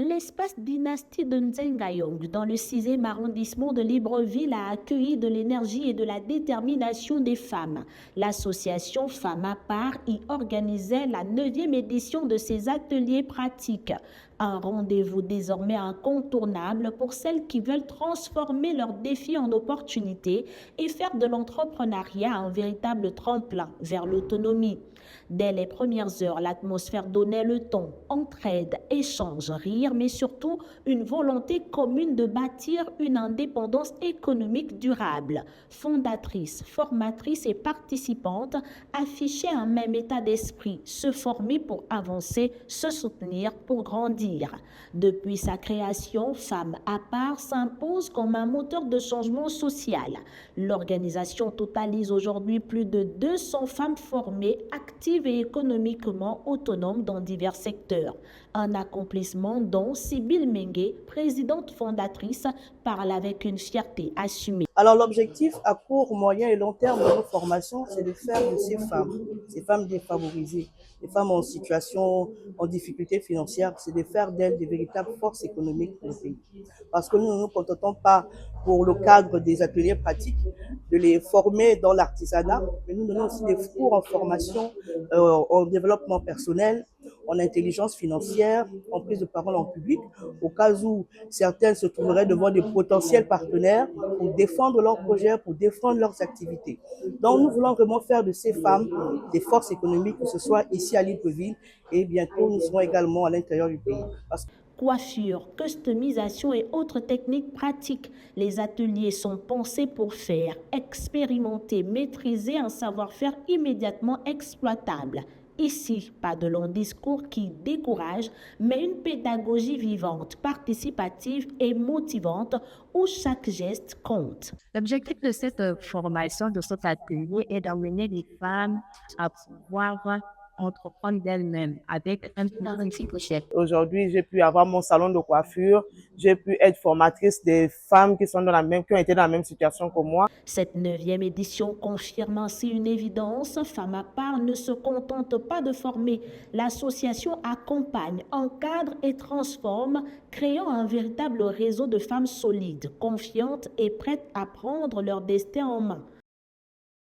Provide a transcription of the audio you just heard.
L'espace Dynastie de Nzengayong, dans le 6e arrondissement de Libreville, a accueilli de l'énergie et de la détermination des femmes. L'association Femmes à part y organisait la 9e édition de ses ateliers pratiques. Un rendez-vous désormais incontournable pour celles qui veulent transformer leurs défis en opportunités et faire de l'entrepreneuriat un véritable tremplin vers l'autonomie. Dès les premières heures, l'atmosphère donnait le ton, entraide, échange, rire, mais surtout une volonté commune de bâtir une indépendance économique durable. Fondatrices, formatrices et participantes affichaient un même état d'esprit, se former pour avancer, se soutenir pour grandir. Depuis sa création, Femmes à part s'impose comme un moteur de changement social. L'organisation totalise aujourd'hui plus de 200 femmes formées, actives et économiquement autonomes dans divers secteurs. Un accomplissement dont Sybille Mengue, présidente fondatrice, parle avec une fierté assumée. Alors l'objectif à court, moyen et long terme de nos formations, c'est de faire de ces femmes défavorisées, des femmes en situation, en difficulté financière, c'est de faire d'elles des véritables forces économiques pour le pays. Parce que nous ne nous contentons pas, pour le cadre des ateliers pratiques, de les former dans l'artisanat, mais nous donnons aussi des cours en formation, en développement personnel, en intelligence financière, en prise de parole en public, au cas où certaines se trouveraient devant des potentiels partenaires pour défendre leurs projets, pour défendre leurs activités. Donc nous voulons vraiment faire de ces femmes des forces économiques, que ce soit ici à Libreville et bientôt nous serons également à l'intérieur du pays. Coiffure, customisation et autres techniques pratiques. Les ateliers sont pensés pour faire, expérimenter, maîtriser un savoir-faire immédiatement exploitable. Ici, pas de longs discours qui découragent, mais une pédagogie vivante, participative et motivante où chaque geste compte. L'objectif de cette formation, de cet atelier, est d'amener les femmes à pouvoir entreprendre d'elles-mêmes avec un principe chef. Aujourd'hui, j'ai pu avoir mon salon de coiffure, j'ai pu être formatrice des femmes qui ont été dans la même situation que moi. Cette 9e édition confirme ainsi une évidence. Femmes à part ne se contente pas de former. L'association accompagne, encadre et transforme, créant un véritable réseau de femmes solides, confiantes et prêtes à prendre leur destin en main.